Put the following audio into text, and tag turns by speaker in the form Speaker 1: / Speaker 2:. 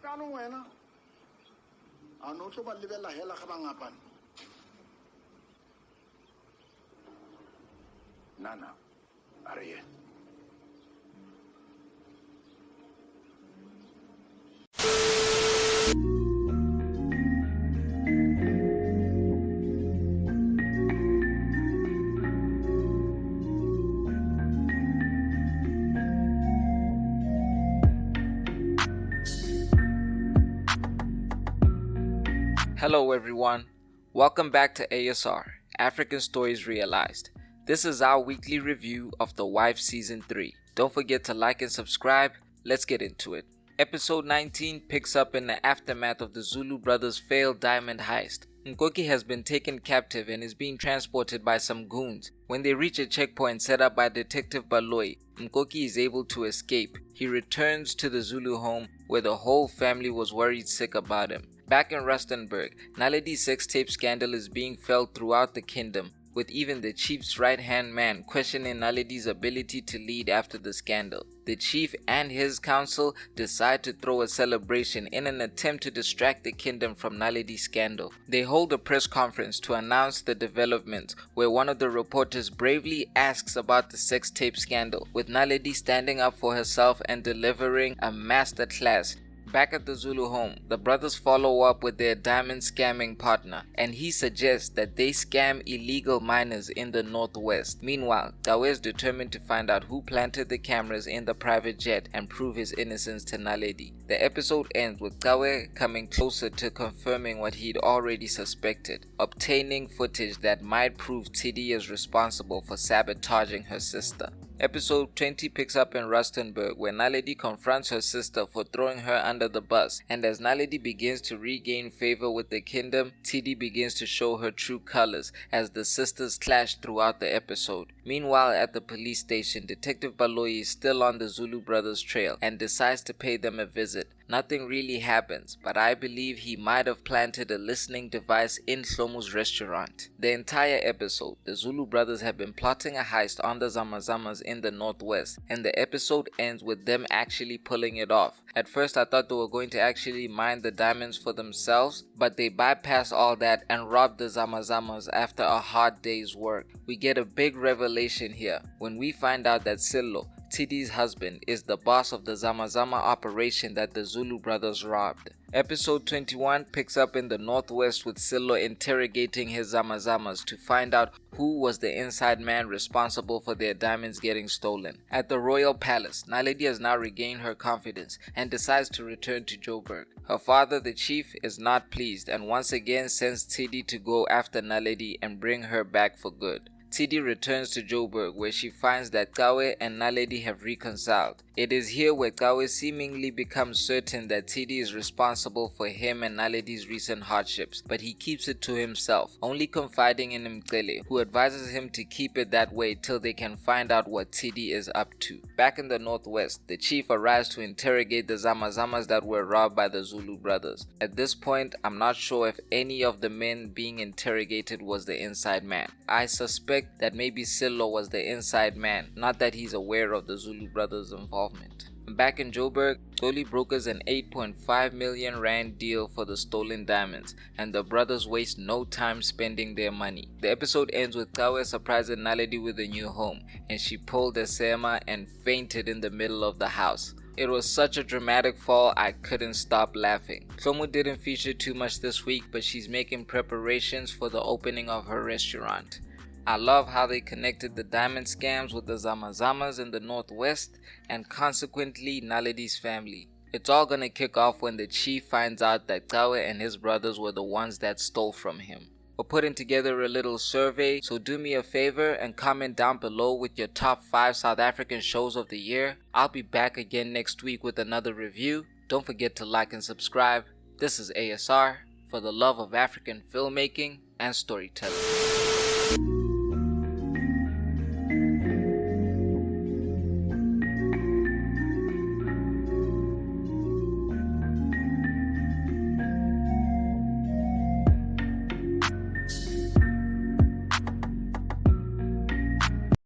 Speaker 1: Kano wena. Ano tlo ba lebella hela ga bangapane. Nana, are ye?
Speaker 2: Hello everyone, welcome back to ASR, African Stories Realized. This is our weekly review of The Wife Season 3. Don't forget to like and subscribe, let's get into it. Episode 19 picks up in the aftermath of the Zulu brothers' failed diamond heist. Nkoki has been taken captive and is being transported by some goons. When they reach a checkpoint set up by Detective Baloyi, Nkoki is able to escape. He returns to the Zulu home where the whole family was worried sick about him. Back in Rustenburg, Naledi's sex tape scandal is being felt throughout the kingdom, with even the chief's right-hand man questioning Naledi's ability to lead after the scandal. The chief and his council decide to throw a celebration in an attempt to distract the kingdom from Naledi's scandal. They hold a press conference to announce the development, where one of the reporters bravely asks about the sex tape scandal, with Naledi standing up for herself and delivering a masterclass. Back at the Zulu home, the brothers follow up with their diamond scamming partner, and he suggests that they scam illegal miners in the northwest. Meanwhile, Qhawe is determined to find out who planted the cameras in the private jet and prove his innocence to Naledi. The episode ends with Qhawe coming closer to confirming what he'd already suspected, obtaining footage that might prove Tidi is responsible for sabotaging her sister. Episode 20 picks up in Rustenburg, where Naledi confronts her sister for throwing her under the bus, and as Naledi begins to regain favor with the kingdom, Tidi begins to show her true colors as the sisters clash throughout the episode. Meanwhile, at the police station, Detective Baloyi is still on the Zulu brothers' trail and decides to pay them a visit. Nothing really happens, but I believe he might have planted a listening device in Hlomu's restaurant. The entire episode, the Zulu brothers have been plotting a heist on the Zamazamas in the northwest, and the episode ends with them actually pulling it off. At first I thought they were going to actually mine the diamonds for themselves, but they bypass all that and rob the Zamazamas after a hard day's work. We get a big revelation here when we find out that Sillo, Tidi's husband, is the boss of the Zamazama operation that the Zulu brothers robbed. Episode 21 picks up in the northwest with Sillo interrogating his Zamazamas to find out who was the inside man responsible for their diamonds getting stolen. At the royal palace, Naledi has now regained her confidence and decides to return to Joburg. Her father, the chief, is not pleased and once again sends Tidi to go after Naledi and bring her back for good. Tidi returns to Joburg, where she finds that Qhawe and Naledi have reconciled. It is here where Qhawe seemingly becomes certain that Tidi is responsible for him and Naledi's recent hardships, but he keeps it to himself, only confiding in Mcele, who advises him to keep it that way till they can find out what Tidi is up to. Back in the northwest, the chief arrives to interrogate the Zamazamas that were robbed by the Zulu brothers. At this point, I'm not sure if any of the men being interrogated was the inside man. I suspect that maybe Sillo was the inside man, not that he's aware of the Zulu brothers' involvement. Back in Joburg, Xoli brokers an 8.5 million rand deal for the stolen diamonds, and the brothers waste no time spending their money. The episode ends with Qhawe surprising Naledi with a new home, and she pulled a sema and fainted in the middle of the house. It was such a dramatic fall, I couldn't stop laughing. Hlomu didn't feature too much this week, but she's making preparations for the opening of her restaurant. I love how they connected the diamond scams with the Zamazamas in the northwest and consequently Naledi's family. It's all gonna kick off when the chief finds out that Qhawe and his brothers were the ones that stole from him. We're putting together a little survey, so do me a favor and comment down below with your top 5 South African shows of the year. I'll be back again next week with another review. Don't forget to like and subscribe. This is ASR, for the love of African filmmaking and storytelling.